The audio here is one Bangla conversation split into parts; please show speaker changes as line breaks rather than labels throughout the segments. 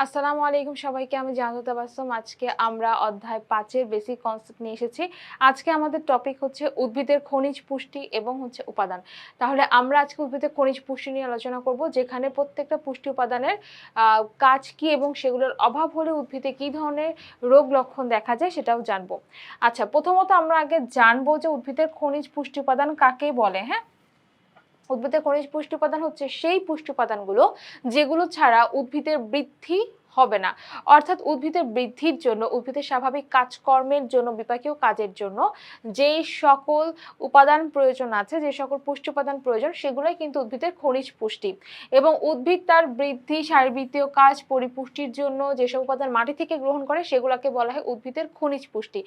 আসসালামু আলাইকুম সবাইকে। আমি জান্নাতুল তাবাসসুম। আজকে আমরা অধ্যায় ৫ এর বেসিক কনসেপ্ট নিয়ে এসেছি। আজকে আমাদের টপিক হচ্ছে উদ্ভিদের খনিজ পুষ্টি এবং উপাদান। তাহলে আমরা আজকে উদ্ভিদের খনিজ পুষ্টি নিয়ে আলোচনা করব, যেখানে প্রত্যেকটা পুষ্টি উপাদানের কাজ কি এবং সেগুলোর অভাব হলে উদ্ভিদে কি ধরনের রোগ লক্ষণ দেখা যায় সেটাও জানবো। আচ্ছা, প্রথমত আমরা আগে জানবো যে উদ্ভিদের খনিজ পুষ্টি উপাদান কাকে বলে। হ্যাঁ, উদ্ভিদের খনিজ পুষ্টি উপাদান হচ্ছে সেই পুষ্টি উপাদানগুলো যেগুলো ছাড়া উদ্ভিদের বৃদ্ধি হবে না। অর্থাৎ উদ্ভিদের বৃদ্ধির জন্য, উদ্ভিদের স্বাভাবিক কাজকর্মের জন্য, বিপাকীয় কাজের জন্য যেই সকল উপাদান প্রয়োজন আছে, যে সকল পুষ্টি উপাদান প্রয়োজন, সেগুলোই কিন্তু উদ্ভিদের খনিজ পুষ্টি। এবং উদ্ভিদ তার বৃদ্ধি, শারীরবৃত্তীয় কাজ, পরিপুষ্টির জন্য যেসব উপাদান মাটি থেকে গ্রহণ করে সেগুলোকে বলা হয় উদ্ভিদের খনিজ পুষ্টি।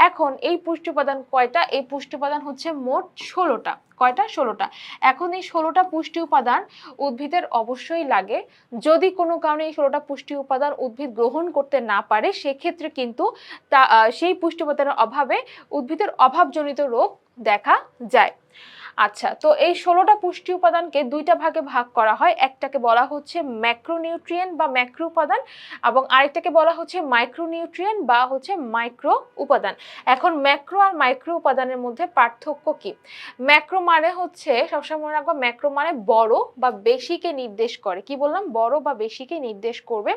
এখন এই পুষ্টি উপাদান কয়টা? এই পুষ্টি উপাদান হচ্ছে মোট 16টা। কয়টা? 16টা। এখন এই 16টা পুষ্টি উপাদান উদ্ভিদের অবশ্যই লাগে। যদি কোনো কারণে এই 16টা পুষ্টি উপাদান উদ্ভিদ গ্রহণ করতে না পারে, সেক্ষেত্রে কিন্তু সেই পুষ্টি উপাদানের অভাবে উদ্ভিদের অভাবজনিত রোগ দেখা যায়। আচ্ছা, তো এই 16টা পুষ্টি উপাদানকে দুইটা ভাগে ভাগ করা হয়। একটাকে বলা হচ্ছে ম্যাক্রোনিউট্রিয়েন্ট বা ম্যাক্রো উপাদান, এবং আরেকটাকে বলা হচ্ছে মাইক্রোনিউট্রিয়েন্ট বা মাইক্রো উপাদান। এখন ম্যাক্রো আর মাইক্রো উপাদানের মধ্যে পার্থক্য কি? ম্যাক্রো মানে হচ্ছে, সবসময় মনে রাখবা, ম্যাক্রো মানে বড় বা বেশিকে নির্দেশ করে। কি বললাম? বড় বা বেশিকে নির্দেশ করবে।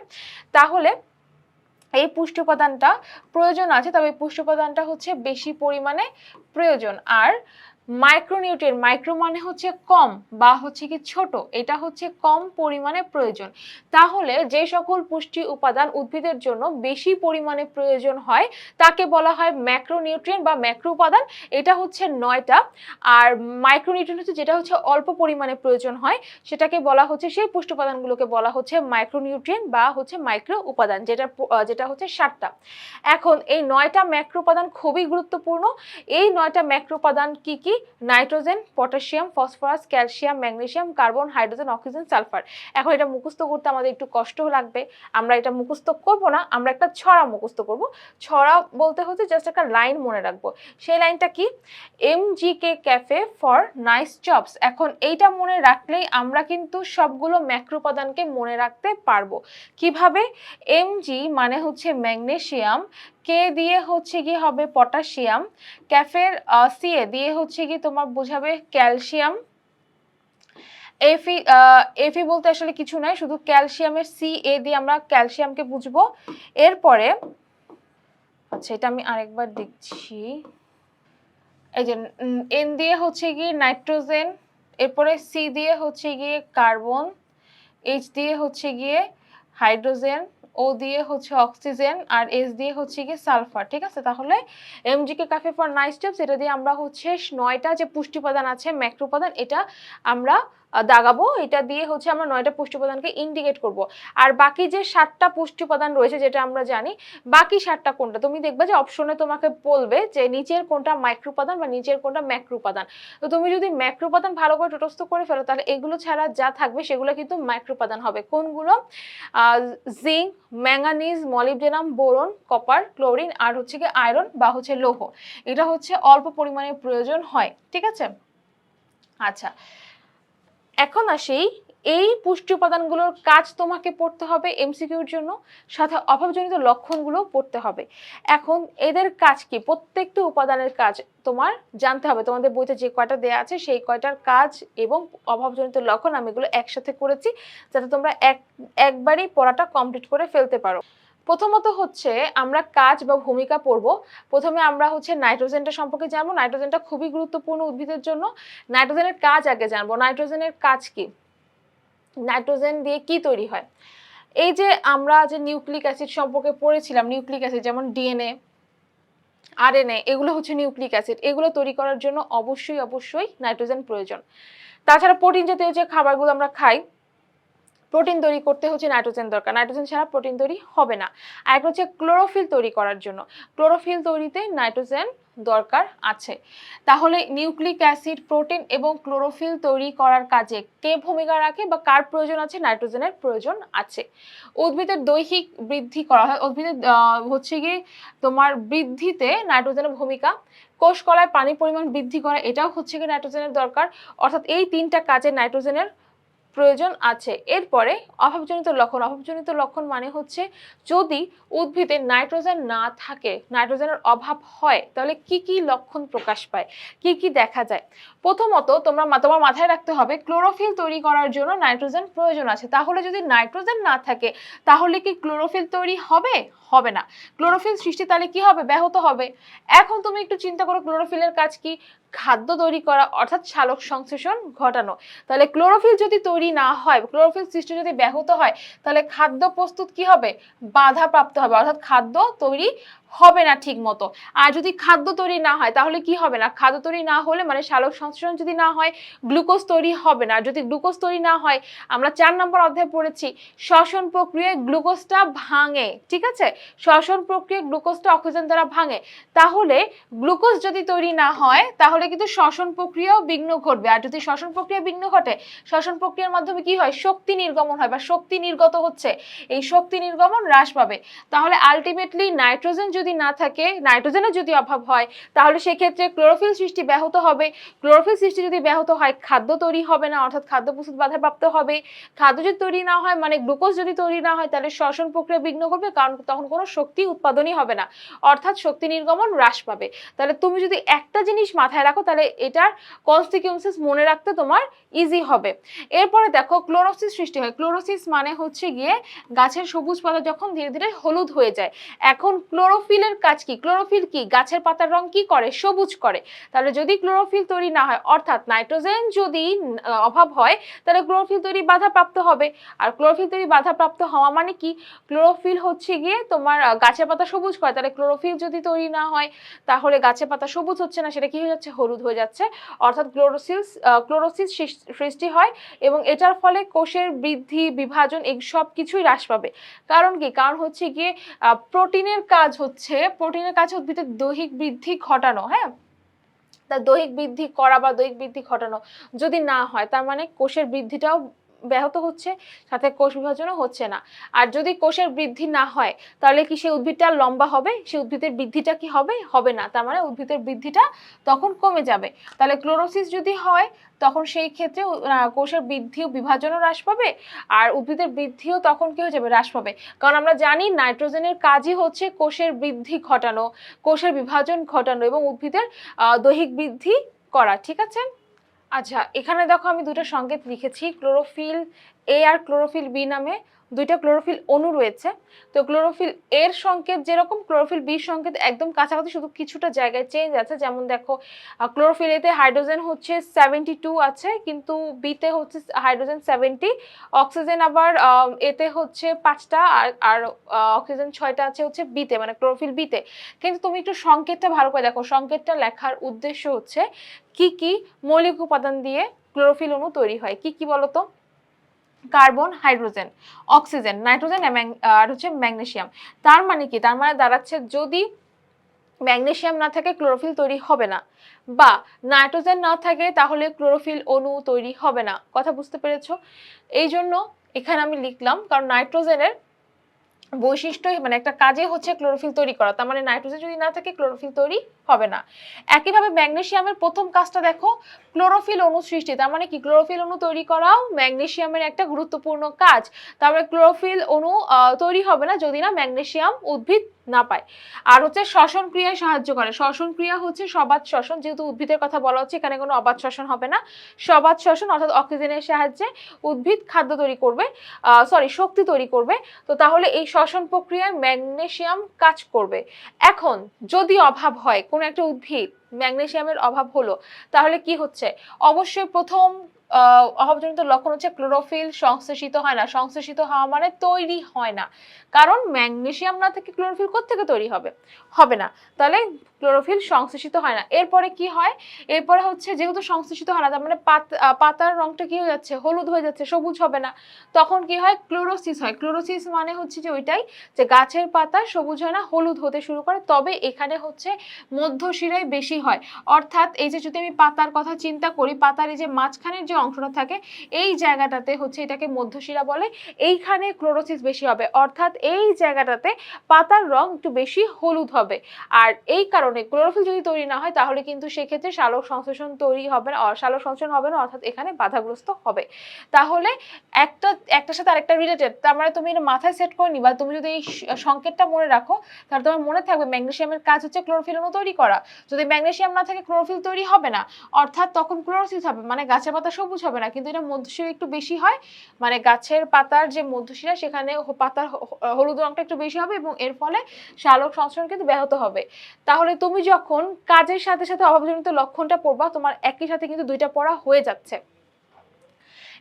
তাহলে এই পুষ্টি উপাদানটা প্রয়োজন আছে, তবে এই পুষ্টি উপাদানটা হচ্ছে বেশি পরিমাণে প্রয়োজন। আর মাইক্রোনিউট্রিয়েন্ট, মাইক্রো মানে হচ্ছে কম বা কি ছোট, এটা হচ্ছে কম পরিমাণে প্রয়োজন। তাহলে যে সকল পুষ্টি উপাদান উদ্ভিদের জন্য বেশি পরিমাণে প্রয়োজন হয় তাকে বলা হয় ম্যাক্রোনিউট্রিয়েন্ট বা ম্যাক্রো উপাদান। এটা হচ্ছে 9টা। আর মাইক্রোনিউট্রিয়েন্ট হচ্ছে যেটা হচ্ছে অল্প পরিমাণে প্রয়োজন হয়, সেটাকে বলা হচ্ছে, সেই পুষ্টি উপাদানগুলোকে বলা হচ্ছে মাইক্রোনিউট্রিয়েন্ট বা মাইক্রো উপাদান, যেটা হচ্ছে 7টা। এখন এই 9টা ম্যাক্রো উপাদান খুবই গুরুত্বপূর্ণ। এই 9টা ম্যাক্রো উপাদান কি কি? Nitrogen, potassium, phosphorus, calcium, magnesium, carbon, hydrogen, oxygen, sulphur. এখন এটা মুখস্থ করতে আমাদের একটু কষ্ট লাগবে। আমরা এটা মুখস্থ করব না, আমরা একটা ছড়া মুখস্থ করব। ছড়া বলতে হচ্ছে জাস্ট একটা লাইন মনে রাখবো। সেই লাইনটা কি? MGK cafe for nice jobs. এখন এইটা মনে রাখলেই আমরা কিন্তু সবগুলো ম্যাক্রো উপাদানকে মনে রাখতে পারবো। কিভাবে? Mg মানে হচ্ছে ম্যাগনেসিয়াম, কে দিয়ে হচ্ছে কি হবে পটাশিয়াম, ক্যাফের Ca দিয়ে হচ্ছে কি তোমার বোঝাবে ক্যালসিয়াম, Fe বলতে আসলে কিছু নাই, শুধু ক্যালসিয়ামের Ca দিয়ে আমরা ক্যালসিয়ামকে বুঝবো। এরপরে আচ্ছা, এটা আমি আরেকবার দেখছি। এই যে N দিয়ে হচ্ছে কি নাইট্রোজেন, এরপরে C দিয়ে হচ্ছে গিয়ে কার্বন, H দিয়ে হচ্ছে গিয়ে হাইড্রোজেন, ও দিয়ে হচ্ছে অক্সিজেন, আর এস দিয়ে হচ্ছে গিয়ে সালফার। ঠিক আছে, তাহলে এমজিকে ক্যাফে ফর নাইস স্টেপস, এটা দিয়ে আমরা হচ্ছে 9টা যে পুষ্টি উপাদান আছে ম্যাক্রো উপাদান, এটা আমরা দাগাবো। এটা দিয়ে হচ্ছে আমরা 9টা পুষ্টি উপাদানকে ইন্ডিকেট করব। আর বাকি যে 7টা পুষ্টি উপাদান রয়েছে, যেটা আমরা জানি, বাকি 7টা কোনটা তুমি দেখবে যে অপশনে তোমাকে বলবে যে নিচের কোনটা মাইক্রো উপাদান বা নিচের কোনটা ম্যাক্রো উপাদান। তো তুমি যদি ম্যাক্রো উপাদান ভালো করে তটস্থ করে ফেলো, তাহলে এগুলো ছাড়া যা থাকবে সেগুলো কিন্তু মাইক্রো উপাদান হবে। কোনগুলো? Zinc, manganese, molybdenum, boron, copper, chlorine, আর হচ্ছে কি আয়রন বা লৌহ। এটা হচ্ছে অল্প পরিমাণে প্রয়োজন হয়। ঠিক আছে, আচ্ছা, এখন আসি, এই পুষ্টি উপাদানগুলোর কাজ তোমাকে পড়তে হবে এমসিকিউর জন্য, সাথে অভাবজনিত লক্ষণগুলো পড়তে হবে। এখন এদের কাজ কি? প্রত্যেকটা উপাদানের কাজ তোমার জানতে হবে। তোমাদের বইতে যে কয়টা দেয়া আছে সেই কয়টার কাজ এবং অভাবজনিত লক্ষণ আমি এগুলো একসাথে করেছি, যাতে তোমরা একবারই পড়াটা কমপ্লিট করে ফেলতে পারো। প্রথমত হচ্ছে আমরা কাজ বা ভূমিকা পড়ব। প্রথমে আমরা হচ্ছে নাইট্রোজেনটা সম্পর্কে জানবো। নাইট্রোজেনটা খুবই গুরুত্বপূর্ণ উদ্ভিদের জন্য। নাইট্রোজেনের কাজ আগে জানবো। নাইট্রোজেনের কাজ কি? নাইট্রোজেন দিয়ে কি তৈরি হয়? এই যে আমরা যে নিউক্লিক অ্যাসিড সম্পর্কে পড়েছিলাম, নিউক্লিক অ্যাসিড যেমন ডিএনএ, আরএনএ, এগুলো হচ্ছে নিউক্লিক অ্যাসিড। এগুলো তৈরি করার জন্য অবশ্যই নাইট্রোজেন প্রয়োজন। তাছাড়া প্রোটিন জাতীয় যে খাবারগুলো আমরা খাই, প্রোটিন তৈরি করতে হচ্ছে নাইট্রোজেন দরকার। নাইট্রোজেন ছাড়া প্রোটিন তৈরি হবে না। আর একটা হচ্ছে ক্লোরোফিল তৈরি করার জন্য, ক্লোরোফিল তৈরিতে নাইট্রোজেন দরকার আছে। তাহলে নিউক্লিক অ্যাসিড, প্রোটিন এবং ক্লোরোফিল তৈরি করার কাজে কে ভূমিকা রাখে বা কার প্রয়োজন আছে? নাইট্রোজেনের প্রয়োজন আছে। উদ্ভিদের দৈহিক বৃদ্ধি করা হয়, উদ্ভিদের হচ্ছে কি তোমার বৃদ্ধিতে নাইট্রোজেনের ভূমিকা। কোষ কলায় পানির পরিমাণ বৃদ্ধি করা, এটাও হচ্ছে কি নাইট্রোজেনের দরকার। অর্থাৎ এই 3টা কাজে নাইট্রোজেনের প্রয়োজন আছে। এরপরে অভাবজনিত লক্ষণ। অভাবজনিত লক্ষণ মানে হচ্ছে যদি উদ্ভিদে নাইট্রোজেন না থাকে, নাইট্রোজেনের অভাব হয়, তাহলে কি কি লক্ষণ প্রকাশ পায়, কি কি দেখা যায়। প্রথমত তোমার মাথায় রাখতে হবে ক্লোরোফিল তৈরি করার জন্য নাইট্রোজেন প্রয়োজন আছে। তাহলে যদি নাইট্রোজেন না থাকে তাহলে কি ক্লোরোফিল তৈরি হবে? হবে না। ক্লোরোফিল সৃষ্টি তাহলে কি হবে? ব্যাহত হবে। এখন তুমি একটু চিন্তা করো ক্লোরোফিলের কাজ কি? খাদ্য তৈরি করা, অর্থাৎ সালোক সংশ্লেষণ ঘটানো। তাহলে ক্লোরোফিল যদি তৈরি না হয়, ক্লোরোফিল সৃষ্টি যদি ব্যাহত হয়, তাহলে খাদ্য প্রস্তুত কি হবে? বাধাপ্রাপ্ত হবে, অর্থাৎ খাদ্য তৈরি হবে না ঠিক মতো। আর যদি খাদ্য তৈরি না হয় তাহলে কি হবে না? খাদ্য তৈরি না হলে মানে সালোক সংশ্লেষণ যদি না হয়, গ্লুকোজ তৈরি হবে না। আর যদি গ্লুকোজ তৈরি না হয়, আমরা 4 নম্বর অধ্যায়ে পড়েছি শ্বসন প্রক্রিয়ায় গ্লুকোজটা ভাঙে, ঠিক আছে? শ্বসন প্রক্রিয়ায় গ্লুকোজটা অক্সিজেন দ্বারা ভাঙে। তাহলে গ্লুকোজ যদি তৈরি না হয় তাহলে কিন্তু শ্বসন প্রক্রিয়াও বিঘ্ন ঘটবে। আর যদি শ্বসন প্রক্রিয়া বিঘ্ন ঘটে, শ্বসন প্রক্রিয়ার মাধ্যমে কি হয়? শক্তি নির্গমন হয় বা শক্তি নির্গত হচ্ছে, এই শক্তি নির্গমন হ্রাস পাবে। তাহলে আলটিমেটলি নাইট্রোজেন যদি না থাকে, নাইট্রোজেনের যদি অভাব হয়, তাহলে সেক্ষেত্রে ক্লোরোফিল সৃষ্টি ব্যাহত হবে। ক্লোরোফিল সৃষ্টি যদি ব্যাহত হয়, খাদ্য তৈরি হবে না, অর্থাৎ খাদ্য প্রস্তুত বাধাপ্রাপ্ত হবে। খাদ্য যদি তৈরি না হয় মানে গ্লুকোজ যদি তৈরি না হয়, তাহলে শ্বসন প্রক্রিয়া বিঘ্ন ঘটবে, কারণ তখন কোনো শক্তি উৎপাদনই হবে না, অর্থাৎ শক্তি নির্গমন হ্রাস পাবে। তাহলে তুমি যদি একটা জিনিস মাথায় রাখো তাহলে এটার কনসিকুয়েন্সেস মনে রাখতে তোমার ইজি হবে। এরপরে দেখো ক্লোরোসিস সৃষ্টি হয়। ক্লোরোসিস মানে হচ্ছে গিয়ে গাছের সবুজ পাতা যখন ধীরে ধীরে হলুদ হয়ে যায়। এখন ক্লোরোফিলের কাজ কি? ক্লোরোফিল কি? গাছের পাতার রং কি করে? সবুজ করে। তাহলে যদি ক্লোরোফিল তৈরি না হয়, অর্থাৎ নাইট্রোজেন যদি অভাব হয়, তাহলে ক্লোরোফিল তৈরি বাধাপ্রাপ্ত হবে। আর ক্লোরোফিল তৈরি বাধাপ্রাপ্ত হওয়া মানে কি? ক্লোরোফিল হচ্ছে গিয়ে তোমার গাছের পাতা সবুজ করে, তাহলে ক্লোরোফিল যদি তৈরি না হয় তাহলে গাছের পাতা সবুজ হচ্ছে না, সেটা কি হয়ে যাচ্ছে? হলুদ হয়ে যাচ্ছে। অর্থাৎ ক্লোরোসিস সৃষ্টি হয় এবং এটার ফলে কোষের বৃদ্ধি, বিভাজন এই সব কিছুই হ্রাস পাবে। কারণ কি? কারণ হচ্ছে গিয়ে প্রোটিনের কাজ হচ্ছে উদ্ভিদের দৈহিক বৃদ্ধি ঘটানো, হ্যাঁ? তা দৈহিক বৃদ্ধি করা বা দৈহিক বৃদ্ধি ঘটানো যদি না হয়, তার মানে কোষের বৃদ্ধিটাও ব্যাহত হচ্ছে, সাথে কোষ বিভাজনও হচ্ছে না। আর যদি কোষের বৃদ্ধি না হয় তাহলে কি সেই উদ্ভিদটা লম্বা হবে? সেই উদ্ভিদের বৃদ্ধিটা কি হবে? হবে না। তার মানে উদ্ভিদের বৃদ্ধিটা তখন কমে যাবে। তাহলে ক্লোরোসিস যদি হয় তখন সেই ক্ষেত্রে কোষের বৃদ্ধি ও বিভাজনও হ্রাস পাবে, আর উদ্ভিদের বৃদ্ধিও তখন কি হয়ে যাবে? হ্রাস পাবে। কারণ আমরা জানি নাইট্রোজেনের কাজই হচ্ছে কোষের বৃদ্ধি ঘটানো, কোষের বিভাজন ঘটানো এবং উদ্ভিদের দৈহিক বৃদ্ধি করা, ঠিক আছে? আচ্ছা, এখানে দেখো আমি দুটো সংকেত লিখেছি, ক্লোরোফিল এ আর ক্লোরোফিল বি নামে দুইটা ক্লোরোফিল অণু রয়েছে। তো ক্লোরোফিল এর সংকেত যেরকম, ক্লোরোফিল বি সংকেত একদম কাছাকাছি, শুধু কিছুটা জায়গায় চেঞ্জ আছে। যেমন দেখো ক্লোরোফিল এতে হাইড্রোজেন হচ্ছে 72 আছে, কিন্তু বিতে হচ্ছে হাইড্রোজেন 70, অক্সিজেন আবার এতে হচ্ছে 5টা আর অক্সিজেন 6টা আছে হচ্ছে বিতে, মানে ক্লোরোফিল বিতে। কিন্তু তুমি একটু সংকেতটা ভালো করে দেখো, সংকেতটা লেখার উদ্দেশ্য হচ্ছে কি কি মৌলিক উপাদান দিয়ে ক্লোরোফিল অণু তৈরি হয়। কি কি বলতো? কার্বন, হাইড্রোজেন, অক্সিজেন, নাইট্রোজেন আর হচ্ছে ম্যাগনেসিয়াম। তার মানে কি? তার মানে দাঁড়াচ্ছে যদি ম্যাগনেসিয়াম না থাকে ক্লোরোফিল তৈরি হবে না, বা নাইট্রোজেন না থাকে তাহলে ক্লোরোফিল অণু তৈরি হবে না। কথা বুঝতে পেরেছো? এই জন্য এখানে আমি লিখলাম, কারণ নাইট্রোজেনের বৈশিষ্ট্য মানে একটা কাজে হচ্ছে ক্লোরোফিল তৈরি করা, তার মানে নাইট্রোজেন যদি না থাকে ক্লোরোফিল তৈরি হবে না। একইভাবে ম্যাগনেসিয়ামের প্রথম কাজটা দেখো, ক্লোরোফিল অণু সৃষ্টি। তার মানে কি? ক্লোরোফিল অণু তৈরি করাও ম্যাগনেসিয়ামের একটা গুরুত্বপূর্ণ কাজ। তারপরে ক্লোরোফিল অণু তৈরি হবে না যদি না ম্যাগনেসিয়াম উদ্ভিদ না পায়। আর হচ্ছে শ্বসন ক্রিয়ায় সাহায্য করে। শ্বসন ক্রিয়া হচ্ছে সবাত শ্বসন, যেহেতু উদ্ভিদের কথা বলা হচ্ছে এখানে কোনো অবাত শ্বসন হবে না। সবাত শ্বসন অর্থাৎ অক্সিজেনের সাহায্যে উদ্ভিদ খাদ্য তৈরি করবে, শক্তি তৈরি করবে। তো তাহলে এই শ্বসন প্রক্রিয়ায় ম্যাগনেসিয়াম কাজ করবে। এখন যদি অভাব হয়, কোনো একটা উদ্ভিদ ম্যাগনেসিয়ামের অভাব হলো, তাহলে কি হচ্ছে? অবশ্যই প্রথম অভাবজনিত লক্ষণ হচ্ছে ক্লোরোফিল সংশ্লেষিত হয় না। সংশ্লেষিত হওয়া মানে তৈরি হয় না, কারণ ম্যাগনেসিয়াম না থেকে ক্লোরোফিল কোত্থেকে তৈরি হবে? হবে না। তাহলে ক্লোরোফিল সংশ্লেষিত হয় না। এরপরে কি হয়? এরপরে হচ্ছে যেহেতু সংশ্লেষিত হয় না, তার মানে পাতার রংটা কি হয়ে যাচ্ছে? হলুদ হয়ে যাচ্ছে, সবুজ হবে না। তখন কি হয়? ক্লোরোসিস হয়। ক্লোরোসিস মানে হচ্ছে যে ওইটাই, যে গাছের পাতা সবুজ হয় না, হলুদ হতে শুরু করে। তবে এখানে হচ্ছে মধ্যশিরায় বেশি হয়। অর্থাৎ এই যে যদি আমি পাতার কথা চিন্তা করি, পাতার এই যে মাঝখানের যে অংশটা থাকে এই জায়গাটাতে হচ্ছে এটাকে মধ্যশিরা বলে, এইখানে ক্লোরোসিস বেশি হবে, অর্থাৎ এই জায়গাটাতে পাতার রং একটু বেশি হলুদ হবে। আর এই কারণে ক্লোরোফিল যদি তৈরি না হয় তাহলে কিন্তু সেক্ষেত্রে সালোক সংশ্লেষণ তৈরি হবে না, সালোক সংশ্লেষণ হবে না, অর্থাৎ এখানে বাধাগ্রস্ত হবে। তাহলে একটার সাথে আরেকটা রিলেটেড, তার মানে তুমি এটা মাথায় সেট করে নিবা, তুমি যদি এই সংকেতটা মনে রাখো তাহলে তোমার মনে থাকবে ম্যাগনেসিয়ামের কাজ হচ্ছে ক্লোরোফিল অণু তৈরি করা। যদি ম্যাগনেসিয়াম না থাকে ক্লোরোফিল তৈরি হবে না, অর্থাৎ তখন ক্লোরোসিস হবে, মানে গাছের পাতা সবুজ হবে না, কিন্তু এটা মধ্যশিরা একটু বেশি হয়, মানে গাছের পাতার যে মধ্যশিরা সেখানে পাতার হলুদ রংটা একটু বেশি হবে এবং এর ফলে সালোক সংশ্লেষণ কিন্তু ব্যাহত হবে। তাহলে তুমি যখন কাজের সাথে সাথে অভাবজনিত লক্ষণটা পড়বা, তোমার একই সাথে কিন্তু দুইটা পড়া হয়ে যাচ্ছে।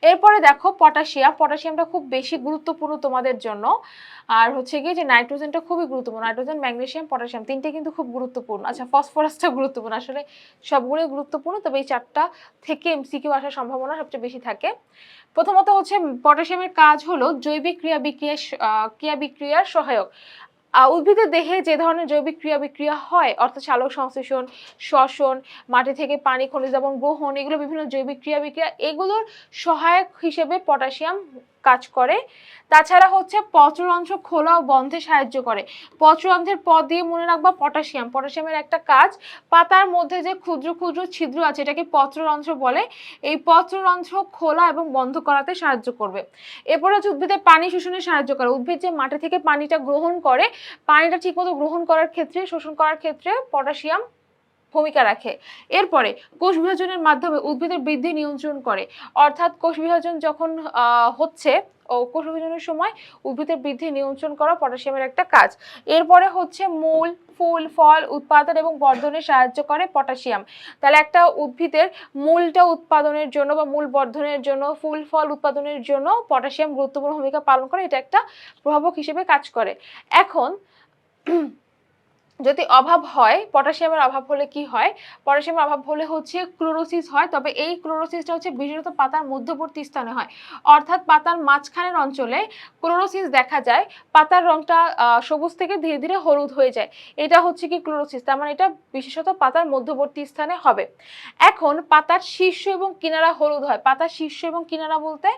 এরপরে দেখো পটাশিয়াম, পটাশিয়ামটা খুব বেশি গুরুত্বপূর্ণ তোমাদের জন্য। আর হচ্ছে কি যে নাইট্রোজেনটা খুবই গুরুত্বপূর্ণ, নাইট্রোজেন, ম্যাগনেসিয়াম, পটাশিয়াম তিনটে কিন্তু খুব গুরুত্বপূর্ণ। আচ্ছা ফসফরাসটা গুরুত্বপূর্ণ, আসলে সবগুলোই গুরুত্বপূর্ণ, তবে এই চারটা থেকে এমসিকিউ আসার সম্ভাবনা সবচেয়ে বেশি থাকে। প্রথমত হচ্ছে পটাশিয়ামের কাজ হলো জৈবিক ক্রিয়া বিক্রিয়ার সহায়ক। উদ্ভিদের দেহে যে ধরনের জৈবিক ক্রিয়া বিক্রিয়া হয়, অর্থাৎ সালোক সংশ্লেষণ, শ্বসন, মাটি থেকে পানি, খনিজ লবণ গ্রহণ, এগুলো বিভিন্ন জৈবিক ক্রিয়া বিক্রিয়া, এগুলোর সহায়ক হিসেবে পটাশিয়াম কাজ করে। তাছাড়া হচ্ছে পত্ররন্ধ্র খোলা ও বন্ধে সাহায্য করে। পত্ররন্ধ্রের পদ দিয়ে মনে রাখবা পটাশিয়াম, পটাশিয়ামের একটা কাজ, পাতার মধ্যে যে ক্ষুদ্র ক্ষুদ্র ছিদ্র আছে এটাকে পত্ররন্ধ্র বলে, এই পত্ররন্ধ্র খোলা এবং বন্ধ করাতে সাহায্য করবে। এরপরে হচ্ছে উদ্ভিদের পানি শোষণে সাহায্য করে। উদ্ভিদ যে মাটি থেকে পানিটা গ্রহণ করে, পানিটা ঠিকমতো গ্রহণ করার ক্ষেত্রে, শোষণ করার ক্ষেত্রে পটাশিয়াম ভূমিকা রাখে। এরপরে কোষ বিভাজনের মাধ্যমে উদ্ভিদের বৃদ্ধি নিয়ন্ত্রণ করে, অর্থাৎ কোষ বিভাজন যখন হচ্ছে ও কোষ বিভাজনের সময় উদ্ভিদের বৃদ্ধি নিয়ন্ত্রণ করা পটাশিয়ামের একটা কাজ। এরপরে হচ্ছে মূল, ফুল, ফল উৎপাদন এবং বর্ধনে সাহায্য করে পটাশিয়াম। তাহলে একটা উদ্ভিদের মূলটা উৎপাদনের জন্য বা মূল বর্ধনের জন্য, ফুল ফল উৎপাদনের জন্য পটাশিয়াম গুরুত্বপূর্ণ ভূমিকা পালন করে, এটা একটা প্রভাবক হিসেবে কাজ করে। এখন যদি অভাব হয়, পটাশিয়ামের অভাব হলে কি হয়, পটাশিয়ামের অভাব হলে হচ্ছে ক্লোরোসিস হয়, তবে এই ক্লোরোসিসটা হচ্ছে বিশেষত পাতার মধ্যবর্তী স্থানে হয়, অর্থাৎ পাতার মাঝখানের অঞ্চলে ক্লোরোসিস দেখা যায়, পাতার রংটা সবুজ থেকে ধীরে ধীরে হলুদ হয়ে যায়, এটা হচ্ছে কি ক্লোরোসিস, তার মানে এটা বিশেষত পাতার মধ্যবর্তী স্থানে হবে। এখন পাতার শীর্ষ এবং কিনারা হলুদ হয়, পাতার শীর্ষ এবং কিনারা বলতে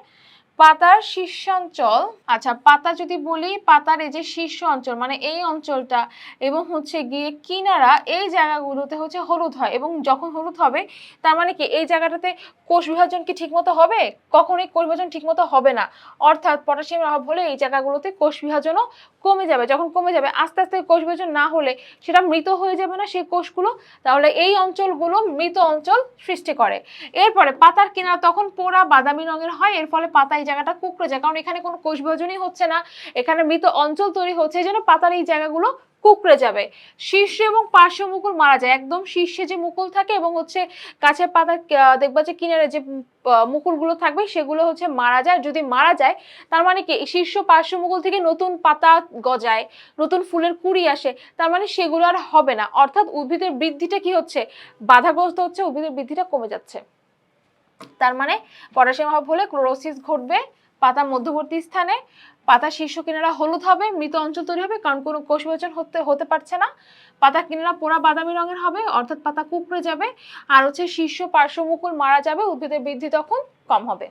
পাতার শীর্ষাঞ্চল, আচ্ছা পাতা যদি বলি পাতার এই যে শীর্ষ অঞ্চল মানে এই অঞ্চলটা এবং হচ্ছে গিয়ে কিনারা, এই জায়গাগুলোতে হচ্ছে হলুদ হয়, এবং যখন হলুদ হবে তার মানে কি এই জায়গাটাতে কোষ বিভাজন কি ঠিকমতো হবে, কখনোই কোষ বিভাজন ঠিকমতো হবে না, অর্থাৎ পটাশিয়ামের অভাব হলে এই জায়গাগুলোতে কোষ বিভাজনও কমে যাবে, যখন কমে যাবে আস্তে আস্তে কোষ বিভাজন না হলে সেটা মৃত হয়ে যাবে না সেই কোষগুলো, তাহলে এই অঞ্চলগুলো মৃত অঞ্চল সৃষ্টি করে। এরপরে পাতার কিনারা তখন পোড়া বাদামি রঙের হয়, এর ফলে পাতা এই জায়গাটা কুঁকড়ে যায়, কারণ এখানে কোনো কোষ বিভাজনই হচ্ছে না, এখানে মৃত অঞ্চল তৈরি হচ্ছে, এই জন্য পাতার এই জায়গাগুলো কুঁকড়ে যাবে। শীর্ষ এবং পার্শ্ব মুকুল মারা যায়, একদম শীর্ষে যে মুকুল থাকে এবং হচ্ছে গাছের পাতা দেখবা যে কিনারে যে মুকুলগুলো থাকবে সেগুলো হচ্ছে মারা যায়, যদি মারা যায় তার মানে কি শীর্ষ পার্শ্ব মুকুল থেকে নতুন পাতা গজায়, নতুন ফুলের কুঁড়ি আসে, তার মানে সেগুলো আর হবে না, অর্থাৎ উদ্ভিদের বৃদ্ধিটা কি হচ্ছে, বাধাগ্রস্ত হচ্ছে, উদ্ভিদের বৃদ্ধিটা কমে যাচ্ছে। তার মানে পটাশিয়াম অভাব হলে ক্লোরোসিস ঘটবে পাতার মধ্যবর্তী স্থানে, পাতার শীর্ষ কিনারা হলুদ হবে, মৃত অঞ্চল তৈরি হবে কারণ কোনো কোষ বিভাজন হতে পারছে না, পাতা কিনারা পোড়া বাদামি রঙের হবে অর্থাৎ পাতা কুঁকড়ে যাবে, আর হচ্ছে শীর্ষ পার্শ্ব মুকুল মারা যাবে, উদ্ভিদের বৃদ্ধি তখন কম হবে।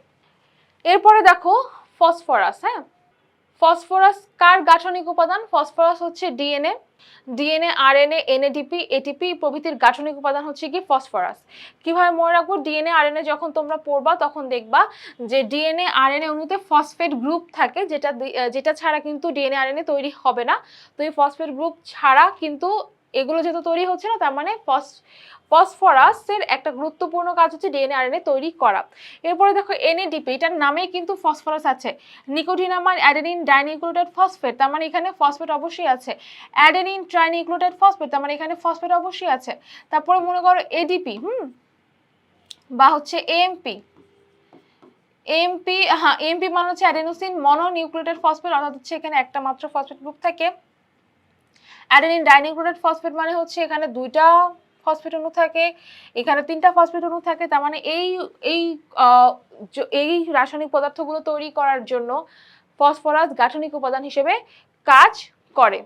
এরপরে দেখো ফসফরাস, হ্যাঁ ফসফরাস কার গাঠনিক উপাদান, ফসফরাস হচ্ছে ডিএনএ, আরএনএ, এনএডিপি, এটিপি প্রভৃতির গাঠনিক উপাদান হচ্ছে কি ফসফরাস। কিভাবে মনে রাখবো, ডিএনএ আরএনএ যখন তোমরা পড়বা তখন দেখবা যে ডিএনএ আরএনএ অণুতে ফসফেট গ্রুপ থাকে, যেটা ছাড়া কিন্তু ডিএনএ আরএনএ তৈরি হবে না, তো এই ফসফেট গ্রুপ ছাড়া কিন্তু এগুলো যেহেতু তৈরি হচ্ছে না, তার মানে ফসফরাসের একটা গুরুত্বপূর্ণ কাজ হচ্ছে ডিএনএ আরএনএ তৈরি করা। এরপরে দেখো এনএডিপি, এটার নামেই কিন্তু ফসফরাস আছে, নিকোটিনামাইড অ্যাডেনিন ডাইনিউক্লিওটাইড ফসফেট, তার মানে এখানে ফসফেট অবশ্যই আছে, অ্যাডেনিন ট্রাইনিউক্লিওটাইড ফসফেট, তার মানে এখানে ফসফেট অবশ্যই আছে। তারপরে মনে করো এডিপি, বা হচ্ছে এএমপি, হ্যাঁ এএমপি মানে হচ্ছে অ্যাডেনোসিন মনোনিউক্লিওটাইড ফসফেট, অর্থাৎ হচ্ছে এখানে একটা মাত্র ফসফেট গ্রুপ থাকে। অ্যাডেনিন ডাইনিউক্লিওটাইড ফসফেট মানে হচ্ছে এখানে দুইটা ফসফেট অণু থাকে, এখানে তিনটা ফসফেট অণু থাকে, তার মানে এই রাসায়নিক পদার্থগুলো তৈরি করার জন্য ফসফরাস গাঠনিক উপাদান হিসেবে কাজ করে।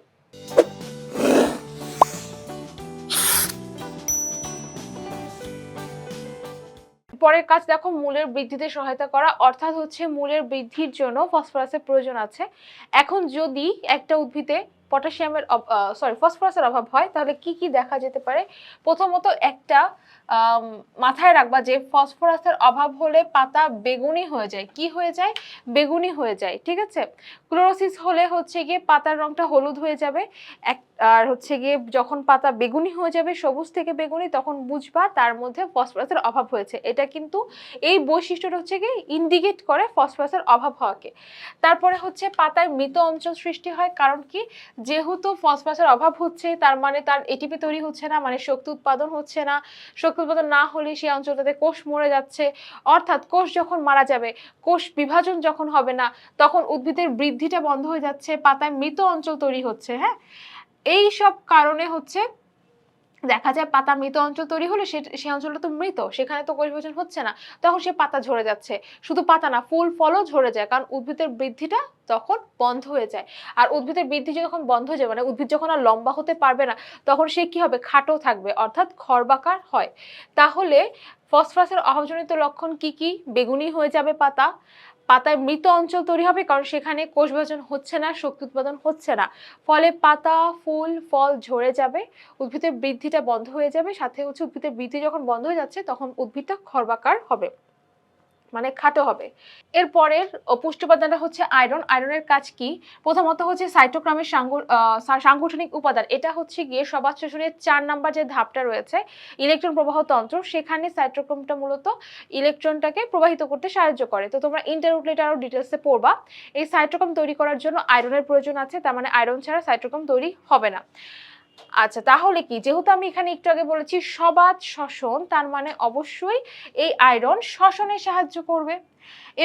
পরের কাজ দেখো, মূলের বৃদ্ধিতে সহায়তা করা, অর্থাৎ হচ্ছে মূলের বৃদ্ধির জন্য ফসফরাসের প্রয়োজন আছে। এখন যদি একটা উদ্ভিদে পটাশিয়ামের ফসফরাসের অভাব হয় তাহলে কি কি দেখা যেতে পারে? প্রথমত একটা মাথায় রাখবা যে ফসফরাসের অভাব হলে পাতা বেগুনি হয়ে যায়। কি হয়ে যায়? বেগুনি হয়ে যায়, ঠিক আছে। ক্লোরোসিস হলে হচ্ছে গিয়ে পাতার রংটা হলুদ হয়ে যাবে। আর হচ্ছে গিয়ে যখন পাতা বেগুনি হয়ে যাবে, সবুজ থেকে বেগুনি, তখন বুঝবা তার মধ্যে ফসফরাসের অভাব হয়েছে। এটা কিন্তু এই বৈশিষ্ট্যটা হচ্ছে গিয়ে ইন্ডিকেট করে ফসফরাসের অভাব হওয়াকে। তারপরে হচ্ছে পাতায় মৃত অঞ্চল সৃষ্টি হয়। কারণ কি? যেহেতু ফসফরাসের অভাব হচ্ছে, তার মানে তার এটিপি তৈরি হচ্ছে না, মানে শক্তি উৎপাদন হচ্ছে না। শক্তি উৎপাদন না হলে সেই অঞ্চলটাতে কোষ মরে যাচ্ছে। অর্থাৎ কোষ যখন মারা যাবে, কোষ বিভাজন যখন হবে না, তখন উদ্ভিদের বৃদ্ধিটা বন্ধ হয়ে যাচ্ছে, পাতায় মৃত অঞ্চল তৈরি হচ্ছে। হ্যাঁ, এই সব কারণে হচ্ছে দেখা যায় পাতা মৃত অঞ্চল তৈরি হলে সেই অঞ্চলটা তো মৃত, সেখানে তো কোষ বিভাজন হচ্ছে না, তখন সে পাতা ঝরে যাচ্ছে। শুধু পাতা না, ফুল ফলও ঝরে যায়, কারণ উদ্ভিদের বৃদ্ধিটা তখন বন্ধ হয়ে যায়। আর উদ্ভিদের বৃদ্ধি যখন বন্ধ হয়ে যাবে, মানে উদ্ভিদ যখন আর লম্বা হতে পারবে না, তখন সে কি হবে? খাটো থাকবে, অর্থাৎ খর্বাকার হয়। তাহলে ফসফরাসের অভাবজনিত লক্ষণ কি কি? বেগুনি হয়ে যাবে পাতা, পাতায় মৃত অঞ্চল তৈরি হবে, কারণ সেখানে কোষ বিভাজন হচ্ছে না, শক্তি উৎপাদন হচ্ছে না। ফলে পাতা, ফুল, ফল ঝরে যাবে, উদ্ভিদের বৃদ্ধিটা বন্ধ হয়ে যাবে। সাথে হচ্ছে উদ্ভিদের বৃদ্ধি যখন বন্ধ হয়ে যাচ্ছে, তখন উদ্ভিদটা খর্বাকার হবে, মানে খাটো হবে। এরপরের পুষ্টি উপাদানটা হচ্ছে আয়রন। আয়রনের কাজ কি? প্রথমত হচ্ছে সাইটোক্রোমের সাংগঠনিক উপাদান। এটা হচ্ছে গিয়ে সবাত শ্বসনের 4 নাম্বার যে ধাপটা রয়েছে, ইলেকট্রন প্রবাহ তন্ত্র, সেখানে সাইটোক্রোমটা মূলত ইলেকট্রনটাকে প্রবাহিত করতে সাহায্য করে। তো তোমরা ইন্টারউটলেট আরো ডিটেলসে পড়বা। এই সাইটোক্রোম তৈরি করার জন্য আয়রনের প্রয়োজন আছে, তার মানে আয়রন ছাড়া সাইটোক্রোম তৈরি হবে না। আচ্ছা, তাহলে কি, যেহেতু আমি এখানে একটু আগে বলেছি সবাত শ্বসন, তার মানে অবশ্যই এই আয়রন শ্বসনে সাহায্য করবে।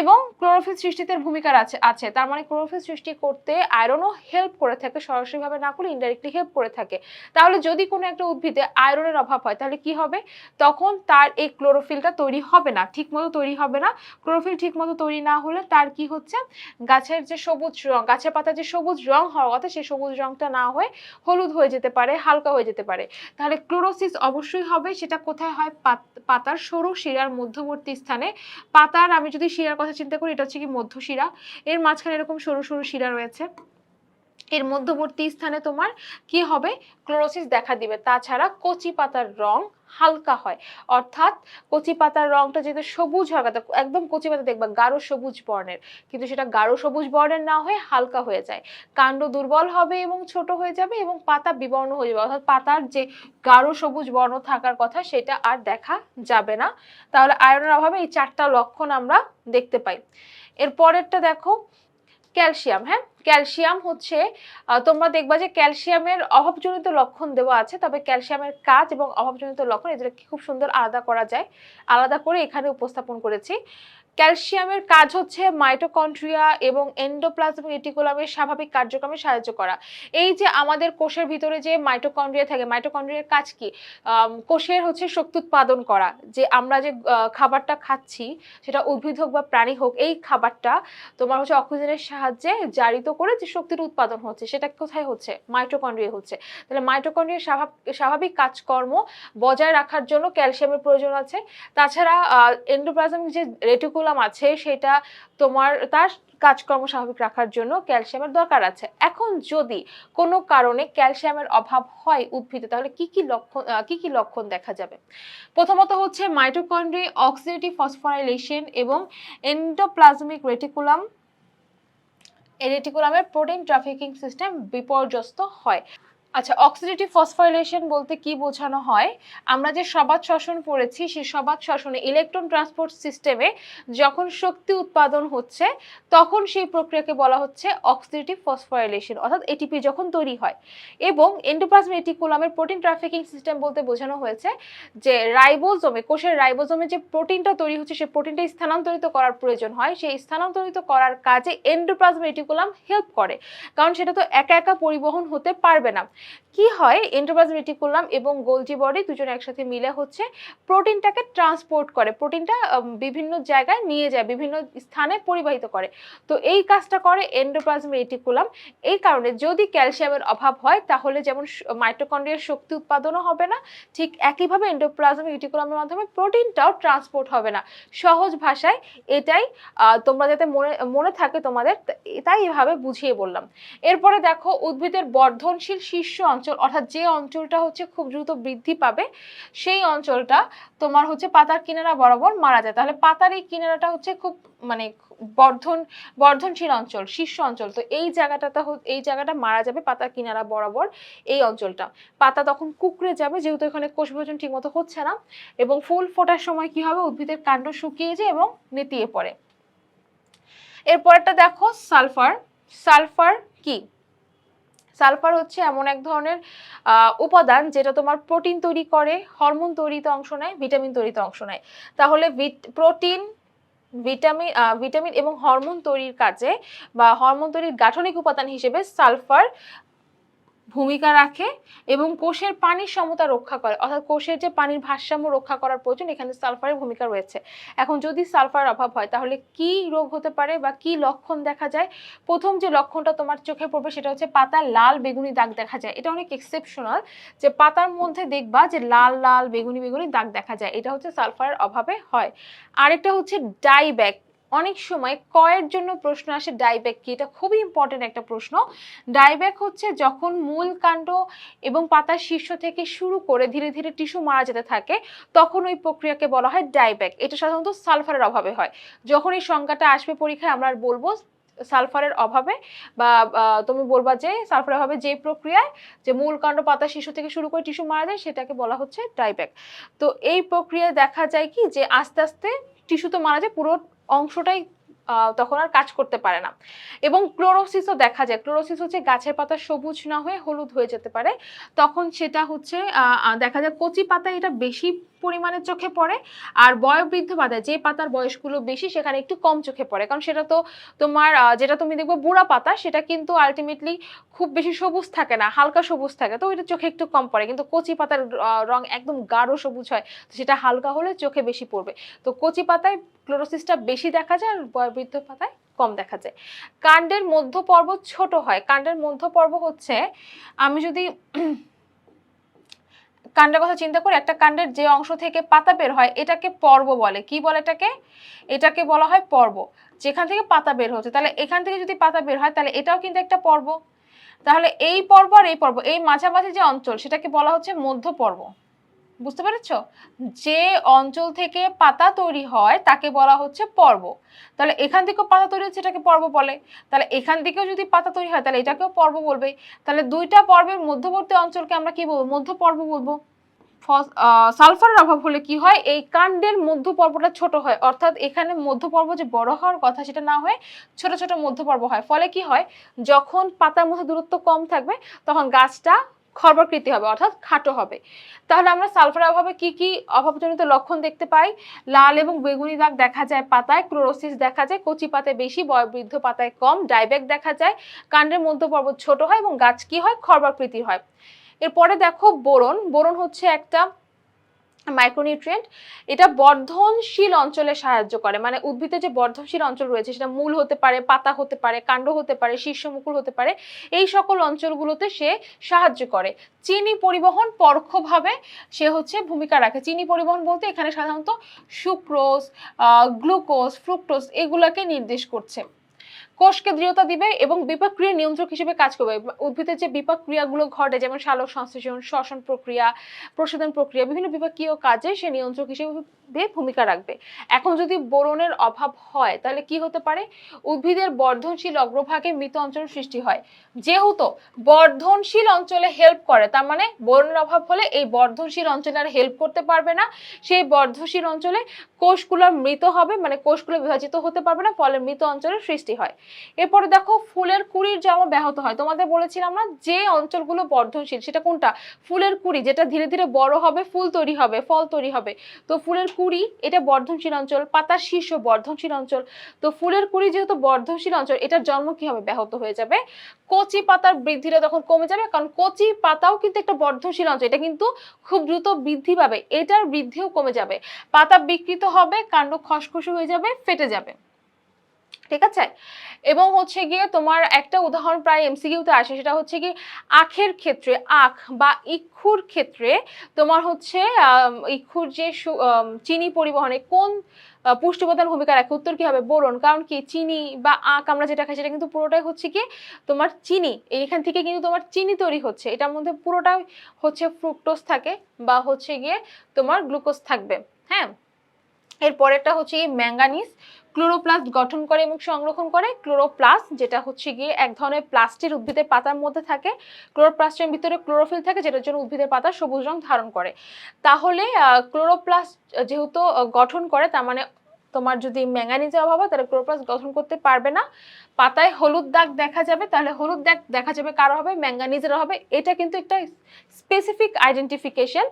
এবং ক্লোরোফিল সৃষ্টিতে ভূমিকা আছে, তার মানে ক্লোরোফিল সৃষ্টি করতে আয়রনও হেল্প করে থাকে, সরাসরিভাবে না করলে ইনডাইরেক্টলি হেল্প করে থাকে। তাহলে যদি কোনো একটা উদ্ভিদে আয়রনের অভাব হয় তাহলে কি হবে? তখন তার এই ক্লোরোফিলটা তৈরি হবে না, ঠিকমতো তৈরি হবে না। ক্লোরোফিল ঠিকমতো তৈরি না হলে তার কি হচ্ছে? গাছের যে সবুজ রং, গাছের পাতার যে সবুজ রং হওয়ার কথা, সেই সবুজ রংটা না হয়ে হলুদ হয়ে যেতে পারে, হালকা হয়ে যেতে পারে। তাহলে ক্লোরোসিস অবশ্যই হবে। সেটা কোথায় হয়? পাতার সরু শিরার মধ্যবর্তী স্থানে। পাতার আমি যদি শিরার কথা চিন্তা করি, এটা হচ্ছে কি মধ্য শিরা, এর মাঝখানে এরকম সরু সরু শিরা রয়েছে, এর মধ্যবর্তী স্থানে তোমার কি হবে? ক্লোরোসিস দেখা দিবে। তাছাড়া কচি পাতার রং হালকা হয়, অর্থাৎ কচি পাতার রংটা যেহেতু সবুজ হয়, একদম কচি পাতা দেখবা গাঢ় সবুজ বর্ণের, কিন্তু সেটা গাঢ় সবুজ বর্ণের না হয়ে হালকা হয়ে যায়। কাণ্ড দুর্বল হবে এবং ছোট হয়ে যাবে এবং পাতা বিবর্ণ হয়ে যাবে, অর্থাৎ পাতার যে গাঢ় সবুজ বর্ণ থাকার কথা সেটা আর দেখা যাবে না। তাহলে আয়রনের অভাবে এই 4টা লক্ষণ আমরা দেখতে পাই। এর পরেরটা দেখো, ক্যালসিয়াম। হ্যাঁ, ক্যালসিয়াম হচ্ছে তোমরা দেখবা যে ক্যালসিয়ামের অভাবজনিত লক্ষণ দেওয়া আছে, তবে ক্যালসিয়ামের কাজ এবং অভাবজনিত লক্ষণ এদেরকে খুব সুন্দর আলাদা করা যায়, আলাদা করে এখানে উপস্থাপন করেছি। ক্যালসিয়ামের কাজ হচ্ছে মাইটোকন্ড্রিয়া এবং এন্ডোপ্লাজমিক রেটিকুলামের স্বাভাবিক কার্যক্রমে সাহায্য করা। এই যে আমাদের কোষের ভিতরে যে মাইটোকন্ড্রিয়া থাকে, মাইটোকন্ড্রিয়ার কাজ কি? কোষের হচ্ছে শক্তি উৎপাদন করা। যে আমরা যে খাবারটা খাচ্ছি, সেটা উদ্ভিদ হোক বা প্রাণী হোক, এই খাবারটা তোমার হচ্ছে অক্সিজেনের সাহায্যে জারিত করে যে শক্তির উৎপাদন হচ্ছে, সেটা কোথায় হচ্ছে? মাইটোকন্ড্রিয়া হচ্ছে। তাহলে মাইটোকন্ড্রিয়ার স্বাভাবিক কাজকর্ম বজায় রাখার জন্য ক্যালসিয়ামের প্রয়োজন আছে। তাছাড়া এন্ডোপ্লাজমিক যে রেটিকুলাম আছে, সেটা তোমার তার কাজকর্ম স্বাভাবিক রাখার জন্য ক্যালসিয়ামের দরকার আছে। এখন যদি কোনো কারণে ক্যালসিয়ামের অভাব হয় উদ্ভিদে, তাহলে কি কি লক্ষণ দেখা যাবে? প্রথমত হচ্ছে মাইটোকন্ড্রিয়া অক্সিডেটিভ ফসফোরাইলেশন এবং এন্ডোপ্লাজমিক রেটিকুলামের প্রোটিন ট্রাফিকিং সিস্টেম বিপর্যস্ত হয়। আচ্ছা, অক্সিডেটিভ ফসফোরাইলেশন বলতে কি বোঝানো হয়? আমরা যে সবাত শ্বসন পড়েছি, সেই সবাত শ্বসনে ইলেকট্রন ট্রান্সপোর্ট সিস্টেমে যখন শক্তি উৎপাদন হচ্ছে, তখন সেই প্রক্রিয়াকে বলা হচ্ছে অক্সিডেটিভ ফসফোরাইলেশন, অর্থাৎ এটিপি যখন তৈরি হয়। এবং এন্ডোপ্লাজমিক রেটিকুলামের প্রোটিন ট্রাফিকিং সিস্টেম বলতে বোঝানো হয়েছে যে রাইবোজোমে, কোষের রাইবোজোমে যে প্রোটিনটা তৈরি হচ্ছে, সেই প্রোটিনটা স্থানান্তরিত করার প্রয়োজন হয়। সেই স্থানান্তরিত করার কাজে এন্ডোপ্লাজমিক রেটিকুলাম হেল্প করে, কারণ সেটা তো একা একা পরিবহন হতে পারবে না। কি হয়, এন্ডোপ্লাজমিক রেটিকুলাম এবং গোলজি বডি দুজন একসাথে মিলে হচ্ছে প্রোটিনটাকে ট্রান্সপোর্ট করে, প্রোটিনটা বিভিন্ন জায়গায় নিয়ে যায়, বিভিন্ন স্থানে পরিবাহিত করে। তো এই কাজটা করে এন্ডোপ্লাজমিক রেটিকুলাম। এই কারণে যদি ক্যালসিয়ামের অভাব হয় তাহলে যেমন মাইটোকন্ড্রিয়ার শক্তি উৎপাদনও হবে না, ঠিক একইভাবে এন্ডোপ্লাজমিক রেটিকুলামের মাধ্যমে প্রোটিনটাও ট্রান্সপোর্ট হবে না। সহজ ভাষায় এটাই, তোমরা যাতে মনে মনে থাকে তোমাদের, তাই এভাবে বুঝিয়ে বললাম। এরপরে দেখো, উদ্ভিদের বর্ধনশীল শীর্ষ অঞ্চল, অর্থাৎ যে অঞ্চলটা হচ্ছে খুব দ্রুত বৃদ্ধি পাবে সেই অঞ্চলটা তোমার হচ্ছে পাতার কিনারা বরাবর মারা যায়। তাহলে পাতার এই কিনারাটা হচ্ছে খুব মানে বর্ধনশীল অঞ্চল, শীর্ষ অঞ্চল। তো এই জায়গাটা মারা যাবে পাতার কিনারা বরাবর, এই অঞ্চলটা। পাতা তখন কুঁকড়ে যাবে, যেহেতু এখানে কোষ বিভাজন ঠিক মতো হচ্ছে না, এবং ফুল ফোটার সময় কি হবে, উদ্ভিদের কাণ্ড শুকিয়ে যায় এবং নেতিয়ে পড়ে। এরপরটা দেখো, সালফার। সালফার কি? সালফার হচ্ছে এমন এক ধরনের উপাদান যেটা তোমার প্রোটিন তৈরি করে, হরমোন তৈরিতে অংশ নেয়, ভিটামিন তৈরিতে অংশ নেয়। তাহলে প্রোটিন, ভিটামিন এবং হরমোন তৈরির কাজে বা হরমোন তৈরির গাঠনিক উপাদান হিসেবে সালফার ভূমিকা রাখে এবং কোষের পানির সমতা রক্ষা করে, অর্থাৎ কোষের যে পানির ভারসাম্য রক্ষা করার প্রয়োজন, এখানে সালফারের ভূমিকা রয়েছে। এখন যদি সালফারের অভাব হয় তাহলে কি রোগ হতে পারে বা কি লক্ষণ দেখা যায়? প্রথম যে লক্ষণটা তোমার চোখে পড়বে সেটা হচ্ছে পাতার লাল বেগুনি দাগ দেখা যায়। এটা অনেক এক্সেপশনাল যে পাতার মধ্যে দেখবা যে লাল লাল বেগুনি বেগুনি দাগ দেখা যায়, এটা হচ্ছে সালফারের অভাবে হয়। আরেকটা হচ্ছে ডাইব্যাক। অনেক সময় কয়ের জন্য প্রশ্ন আসে, ডাইব্যাক কি? এটা খুবই ইম্পর্টেন্ট একটা প্রশ্ন। ডাইব্যাক হচ্ছে যখন মূল কাণ্ড এবং পাতার শীর্ষ থেকে শুরু করে ধীরে ধীরে টিস্যু মারা যেতে থাকে, তখন ওই প্রক্রিয়াকে বলা হয় ডাইব্যাক। এটা সাধারণত সালফারের অভাবে হয়। যখন এই সংজ্ঞাটা আসবে পরীক্ষায় আমরা বলবো সালফারের অভাবে, বা তুমি বলবা যে সালফারের অভাবে যে প্রক্রিয়ায় যে মূল কাণ্ড পাতার শীর্ষ থেকে শুরু করে টিস্যু মারা যায় সেটাকে বলা হচ্ছে ডাইব্যাক। তো এই প্রক্রিয়ায় দেখা যায় কি যে আস্তে আস্তে টিস্যু তো মারা যায়, পুরো অংশটাই তখন আর কাজ করতে পারে না। এবং ক্লোরোসিসও দেখা যায়। ক্লোরোসিস হচ্ছে গাছের পাতা সবুজ না হয়ে হলুদ হয়ে যেতে পারে, তখন সেটা হচ্ছে দেখা যায় কচি পাতায় এটা বেশি পরিমাণে চোখে পড়ে, আর বয়োবৃদ্ধ পাতায় যে পাতার বয়সগুলো বেশি সেখানে একটু কম চোখে পড়ে, কারণ সেটা তো তোমার যেটা তুমি দেখবে বুড়া পাতা সেটা কিন্তু আলটিমেটলি খুব বেশি সবুজ থাকে না, হালকা সবুজ থাকে, তো ওইটা চোখে একটু কম পড়ে। কিন্তু কচি পাতার রং একদম গাঢ় সবুজ হয়, তো সেটা হালকা হলে চোখে বেশি পড়বে। তো কচি পাতায় ক্লোরোসিসটা বেশি দেখা যায় আর বয়োবৃদ্ধ পাতায় কম দেখা যায়। কাণ্ডের মধ্য পর্ব ছোট হয়। কাণ্ডের মধ্য পর্ব হচ্ছে, আমি যদি কাণ্ডের কথা চিন্তা করি, একটা কাণ্ডের যে অংশ থেকে পাতা বের হয় এটাকে পর্ব বলে। কি বলে এটাকে? এটাকে বলা হয় পর্ব, যেখান থেকে পাতা বের হচ্ছে। তাহলে এখান থেকে যদি পাতা বের হয় তাহলে এটাও কিন্তু একটা পর্ব। তাহলে এই পর্ব আর এই পর্ব, এই মাঝামাঝি যে অঞ্চল সেটাকে বলা হচ্ছে মধ্য পর্ব। বুঝতে পেরেছো? যে অঞ্চল থেকে পাতা তৈরি হয় তাকে বলা হচ্ছে পর্ব। তাহলে এখান থেকেও পাতা তৈরি হচ্ছে, এটাকে পর্ব বলে। তাহলে এখান থেকেও যদি পাতা তৈরি হয় তাহলে এটাকেও পর্ব বলবে। তাহলে দুইটা পর্বের মধ্যবর্তী অঞ্চলকে আমরা কি বলবো? মধ্য পর্ব বলবো। সালফারের অভাব হলে কি হয়, এই কাণ্ডের মধ্য পর্বটা ছোট হয়, অর্থাৎ এখানে মধ্য পর্ব যে বড় হওয়ার কথা সেটা না হয়ে ছোট ছোট মধ্য পর্ব হয়। ফলে কি হয়, যখন পাতার মধ্যে দূরত্ব কম থাকবে তখন গাছটা খর্বাকৃতি হবে, অর্থাৎ খাটো হবে। তাহলে আমরা সালফারের অভাবে কি কি অভাবজনিত লক্ষণ দেখতে পাই? লাল এবং বেগুনি দাগ দেখা যায় পাতায়, ক্লোরোসিস দেখা যায়, কচি পাতায় বেশি, বয়োবৃদ্ধ পাতায় কম, ডাইব্যাক দেখা যায়, কাণ্ডের মধ্য পর্ব ছোট হয় এবং গাছ কি হয়, খর্বাকৃতি হয়। এরপরে দেখো বোরন। বোরন হচ্ছে একটা মাইক্রোনিউট্রিয়েন্ট। এটা বর্ধনশীল অঞ্চলে সাহায্য করে, মানে উদ্ভিদের যে বর্ধনশীল অঞ্চল রয়েছে সেটা মূল হতে পারে, পাতা হতে পারে, কাণ্ড হতে পারে, শীর্ষ মুকুল হতে পারে, এই সকল অঞ্চলগুলোতে সে সাহায্য করে। চিনি পরিবহন পরোক্ষভাবে সে হচ্ছে ভূমিকা রাখে। চিনি পরিবহন বলতে এখানে সাধারণত সুক্রোজ, গ্লুকোজ, ফ্রুক্টোজ এগুলাকে নির্দেশ করছে। কোষকে দৃঢ়তা দিবে এবং বিপাক ক্রিয়া নিয়ন্ত্রক হিসেবে কাজ করবে। উদ্ভিদের যে বিপাক ক্রিয়াগুলো ঘটে, যেমন সালোক সংশ্লেষণ, শ্বসন প্রক্রিয়া, প্রশোধন প্রক্রিয়া, বিভিন্ন বিপাকীয় কাজে সে নিয়ন্ত্রক হিসেবে ভূমিকা রাখবে। এখন যদি বোরনের অভাব হয় তাহলে কি হতে পারে? উদ্ভিদের বর্ধনশীল অগ্রভাগে মৃত অঞ্চল সৃষ্টি হয়। যেহেতু বর্ধনশীল অঞ্চলে হেল্প করে, তার মানে বোরনের অভাব হলে এই বর্ধনশীল অঞ্চলে আর হেল্প করতে পারবে না, সেই বর্ধনশীল অঞ্চলে কোষগুলো মৃত হবে, মানে কোষগুলো বিভাজিত হতে পারবে না, ফলে মৃত অঞ্চলের সৃষ্টি হয়। এরপরে দেখো ফুলের কুঁড়ির জন্ম ব্যাহত হয়। তোমাদের বলেছিলাম না যে অঞ্চলগুলো বর্ধনশীল সেটা কোনটা? ফুলের কুঁড়ি, যেটা ধীরে ধীরে বড় হবে, ফুল তৈরি হবে, ফল তৈরি হবে। তো ফুলের কুড়ি এটা বর্ধনশীল অঞ্চল, পাতার শীর্ষ বর্ধনশীল অঞ্চল। তো ফুলের কুড়ি যেহেতু বর্ধনশীল অঞ্চল, এটার জন্ম কি হবে? ব্যাহত হয়ে যাবে। কচি পাতার বৃদ্ধিটা তখন কমে যাবে, কারণ কচি পাতাও কিন্তু একটা বর্ধনশীল অঞ্চল, এটা কিন্তু খুব দ্রুত বৃদ্ধি পাবে, এটার বৃদ্ধিও কমে যাবে। পাতা বিকৃত হবে, কাণ্ড খসখসে হয়ে যাবে, ফেটে যাবে। ঠিক আছে। এবং হচ্ছে গিয়ে তোমার একটা উদাহরণ প্রায় এমসিকিউতে আসে, সেটা হচ্ছে কি আখের ক্ষেত্রে, আখ বা ইক্ষুর ক্ষেত্রে তোমার হচ্ছে ইক্ষুর যে চিনি পরিবহনে কোন পুষ্টি উপাদান ভূমিকা রাখে? উত্তর কি হবে? বোরন। কারণ কি চিনি বা আখ আমরা যেটা খাই সেটা কিন্তু পুরোটাই হচ্ছে কি তোমার চিনি, এইখান থেকে কিন্তু তোমার চিনি তৈরি হচ্ছে, এটার মধ্যে পুরোটাই হচ্ছে ফ্রুক্টোজ থাকে বা হচ্ছে গিয়ে তোমার গ্লুকোজ থাকবে। হ্যাঁ, এর পরেরটা হচ্ছে ম্যাঙ্গানিজ ক্লোরোপ্লাস্ট গঠন করে এবং সংরক্ষণ করে। ক্লোরোপ্লাস্ট যেটা হচ্ছে গিয়ে এক ধরনের প্লাস্টিক উদ্ভিদের পাতার মধ্যে থাকে, ক্লোরোপ্লাস্টের ভিতরে ক্লোরোফিল থাকে, যেটার জন্য উদ্ভিদের পাতা সবুজ রং ধারণ করে। তাহলে ক্লোরোপ্লাস্ট যেহেতু গঠন করে, তার মানে তোমার যদি ম্যাঙ্গানিজের অভাব হয় তাহলে ক্লোরোপ্লাস্ট গঠন করতে পারবে না। পাতায় হলুদ দাগ দেখা যাবে, তাহলে হলুদ দাগ দেখা যাবে কারো হবে? ম্যাঙ্গানিজের হবে। এটা কিন্তু একটা স্পেসিফিক আইডেন্টিফিকেশন।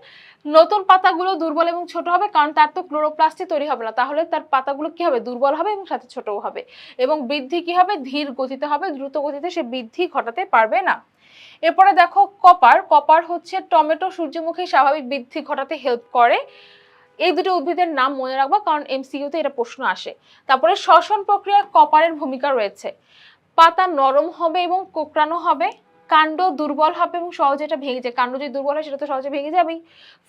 নতুন পাতাগুলো দুর্বল এবং ছোট হবে, কারণ তার তো ক্লোরোপ্লাস্টই তৈরি হবে না, তাহলে তার পাতাগুলো কি হবে? দুর্বল হবে এবং সাথে ছোটও হবে। এবং বৃদ্ধি কি হবে? ধীর গতিতে হবে, দ্রুত গতিতে সে বৃদ্ধি ঘটাতে পারবে না। এরপরে দেখো কপার। কপার হচ্ছে টমেটো সূর্যমুখী স্বাভাবিক বৃদ্ধি ঘটাতে হেল্প করে। এই দুটো উদ্ভিদের নাম মনে রাখবা, কারণ এমসিকিউতে এটা প্রশ্ন আসে। তারপরে শ্বসন প্রক্রিয়ায় কপারের ভূমিকা রয়েছে। পাতা নরম হবে এবং কোঁকড়ানো হবে, কাণ্ড দুর্বল হবে এবং সহজে এটা ভেঙে যায়। কাণ্ড যদি দুর্বল হয় সেটা তো সহজে ভেঙে যাবেই।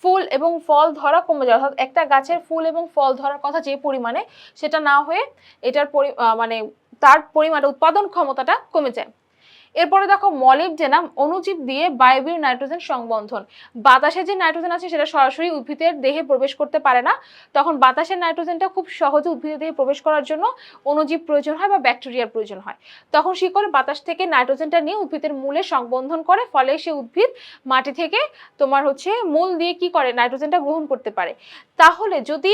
ফুল এবং ফল ধরা কমে যাবে, অর্থাৎ একটা গাছের ফুল এবং ফল ধরার কথা যে পরিমাণে, সেটা না হয়ে এটার মানে তার পরিমাণে উৎপাদন ক্ষমতাটা কমে যায়। এরপরে দেখো মলিবডেনাম অণুজীব দিয়ে বায়বীয় নাইট্রোজেন সংবন্ধন। বাতাসে যে নাইট্রোজেন আছে সেটা সরাসরি উদ্ভিদের দেহে প্রবেশ করতে পারে না, তখন বাতাসের নাইট্রোজেনটা খুব সহজে উদ্ভিদের দেহে প্রবেশ করার জন্য অণুজীব প্রয়োজন হয় বা ব্যাকটেরিয়ার প্রয়োজন হয়। তখন শিকড় বাতাস থেকে নাইট্রোজেনটা নিয়ে উদ্ভিদের মূলে সংবন্ধন করে, ফলে সে উদ্ভিদ মাটি থেকে তোমার হচ্ছে মূল দিয়ে কি করে? নাইট্রোজেনটা গ্রহণ করতে পারে। তাহলে যদি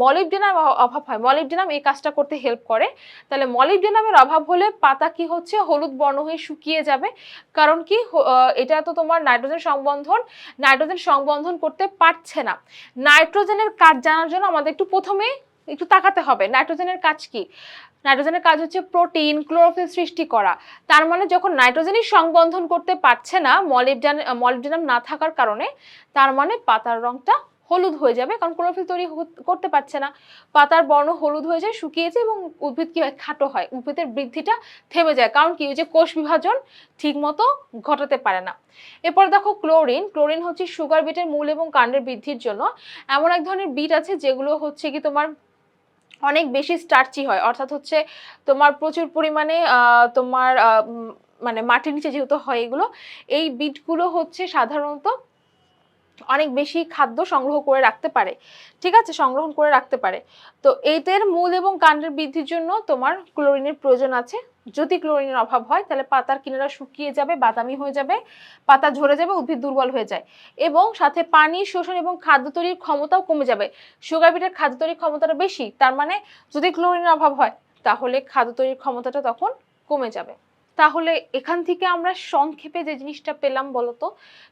মলিবডেনাম অভাব হয়, মলিবডেনাম এই কাজটা করতে হেল্প করে, তাহলে মলিবডেনামের অভাব হলে পাতা কি হচ্ছে? হলুদ বর্ণ হয়ে শুকিয়ে যাবে। কারণ কি এটা তো তোমার নাইট্রোজেন সংবন্ধন করতে পারছে না। নাইট্রোজেনের কাজ জানার জন্য আমাদের প্রথমে একটু তাকাতে হবে নাইট্রোজেনের কাজ কি। নাইট্রোজেনের কাজ হচ্ছে প্রোটিন ক্লোরোফিল সৃষ্টি করা। তার মানে যখন নাইট্রোজেনই সংবন্ধন করতে পারছে না মলিবডেনাম না থাকার কারণে, তার মানে পাতার রংটা হলুদ হয়ে যাবে, কারণ ক্লোরোফিল তৈরি করতে পারছে না। পাতার বর্ণ হলুদ হয়ে যায়, শুকিয়ে যায় এবং উদ্ভিদ কি হয়? খাটো হয়, উদ্ভিদের বৃদ্ধিটা থেমে যায়, কারণ কি? ওই যে কোষ বিভাজন ঠিক মতো ঘটাতে পারে না। এরপর দেখো ক্লোরিন। ক্লোরিন হচ্ছে সুগার বিটের মূল এবং কাণ্ডের বৃদ্ধির জন্য। এমন এক ধরনের বিট আছে যেগুলো হচ্ছে কি তোমার অনেক বেশি স্টার্চি হয়, অর্থাৎ হচ্ছে তোমার প্রচুর পরিমাণে তোমার মানে মাটির নিচে যেহেতু হয় এগুলো, এই বিটগুলো হচ্ছে সাধারণত অনেক বেশি খাদ্য সংগ্রহ করে রাখতে পারে। ঠিক আছে, সংগ্রহণ করে রাখতে পারে। তো এদের মূল এবং কাণ্ডের বৃদ্ধির জন্য তোমার ক্লোরিনের প্রয়োজন আছে। যদি ক্লোরিনের অভাব হয় তাহলে পাতার কিনারা শুকিয়ে যাবে, বাদামি হয়ে যাবে, পাতা ঝরে যাবে, উদ্ভিদ দুর্বল হয়ে যায় এবং সাথে পানি শোষণ এবং খাদ্য তৈরির ক্ষমতাও কমে যাবে। সুগার বিটের খাদ্য তৈরির ক্ষমতাটা বেশি, তার মানে যদি ক্লোরিনের অভাব হয় তাহলে খাদ্য তৈরির ক্ষমতাটা তখন কমে যাবে। তাহলে এখান থেকে আমরা সংক্ষেপে যে জিনিসটা পেলাম বলতো,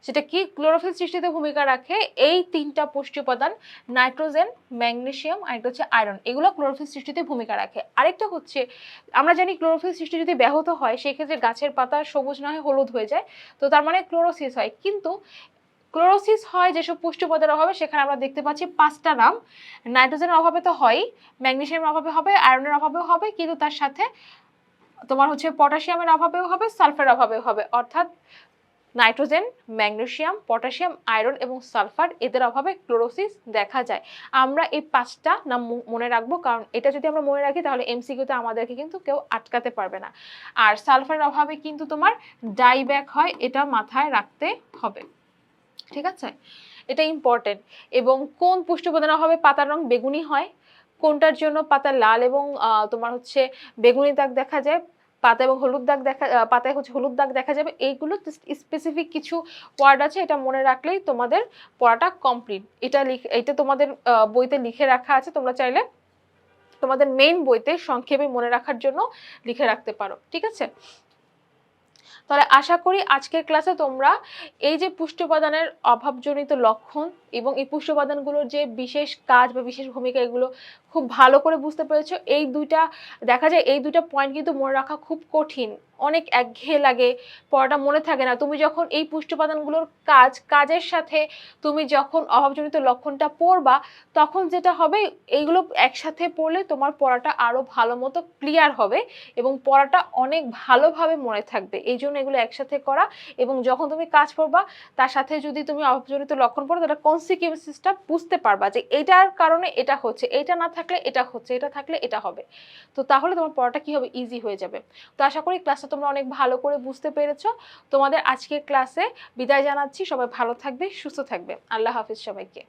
সেটা কি? ক্লোরোফিল সৃষ্টিতে ভূমিকা রাখে এই তিনটা পুষ্টি উপাদান, নাইট্রোজেন, ম্যাগনেসিয়াম আর একটা হচ্ছে আয়রন, এগুলো ক্লোরোফিল সৃষ্টিতে ভূমিকা রাখে। আরেকটা হচ্ছে আমরা জানি ক্লোরোফিল সৃষ্টি যদি ব্যাহত হয় সেক্ষেত্রে গাছের পাতা সবুজ না হয়ে হলুদ হয়ে যায়, তো তার মানে ক্লোরোসিস হয়। কিন্তু ক্লোরোসিস হয় যেসব পুষ্টি উপাদানের অভাবে, সেখানে আমরা দেখতে পাচ্ছি পাঁচটা নাম। নাইট্রোজেনের অভাবে তো হয়ই, ম্যাগনেসিয়ামের অভাবে হবে, আয়রনের অভাবেও হবে, কিন্তু তার সাথে তোমার হচ্ছে পটাশিয়ামের অভাবেও হবে, সালফারের অভাবেও হবে। অর্থাৎ নাইট্রোজেন, ম্যাগনেসিয়াম, পটাশিয়াম, আয়রন এবং সালফার, এদের অভাবে ক্লোরোসিস দেখা যায়। আমরা এই পাঁচটা নাম মনে রাখবো, কারণ এটা যদি আমরা মনে রাখি তাহলে এমসিকিউতে আমাদেরকে কিন্তু কেউ আটকাতে পারবে না। আর সালফারের অভাবে কিন্তু তোমার ডাইব্যাক হয়, এটা মাথায় রাখতে হবে। ঠিক আছে, এটা ইম্পর্টেন্ট। এবং কোন পুষ্টি উপাদানের অভাবে পাতার রং বেগুনি হয়, কোনটার জন্য পাতা লাল এবং তোমার হচ্ছে বেগুনি দাগ দেখা যায়, পাতা এবং হলুদ দাগ পাতায় হচ্ছে হলুদ দাগ দেখা যাবে, এইগুলো স্পেসিফিক কিছু ওয়ার্ড আছে, এটা মনে রাখলেই তোমাদের পড়াটা কমপ্লিট। এটা তোমাদের বইতে লিখে রাখা আছে, তোমরা চাইলে তোমাদের মেইন বইতে সংক্ষেপে মনে রাখার জন্য লিখে রাখতে পারো। ঠিক আছে, তাহলে আশা করি আজকের ক্লাসে তোমরা এই যে পুষ্টি উপাদানের অভাবজনিত লক্ষণ, এবং এই পুষ্টি উপাদানগুলোর যে বিশেষ কাজ বা বিশেষ ভূমিকা এগুলো খুব ভালো করে বুঝতে পেরেছো। এই দুইটা দেখা যায় এই দুইটা পয়েন্ট কিন্তু মনে রাখা খুব কঠিন, অনেক একঘেয়ে লাগে, পড়াটা মনে থাকে না। তুমি যখন এই পুষ্টি উপাদানগুলোর কাজের সাথে তুমি যখন অভাবজনিত লক্ষণটা পড়বা, তখন যেটা হবে এইগুলো একসাথে পড়লে তোমার পড়াটা আরো ভালো মতো ক্লিয়ার হবে এবং পড়াটা অনেক ভালোভাবে মনে থাকবে। এই জন্য এগুলো একসাথে করা, এবং যখন তুমি কাজ করবা তার সাথে যদি তুমি অভাবজনিত লক্ষণ পড়ো, তাহলে কনসিকুয়েন্সেসটা বুঝতে পারবা যে এটার কারণে এটা হচ্ছে, এটা না থাকলে এটা হচ্ছে, এটা থাকলে এটা হবে। তো তাহলে তোমার পড়াটা কি হবে, ইজি হয়ে যাবে। তো আশা করি ক্লাসটা তোমরা অনেক ভালো করে বুঝতে পেরেছো। তোমাদের আজকের ক্লাসে বিদায় জানাচ্ছি। সবাই ভালো থাকবে, সুস্থ থাকবে। আল্লাহ হাফিজ সবাইকে।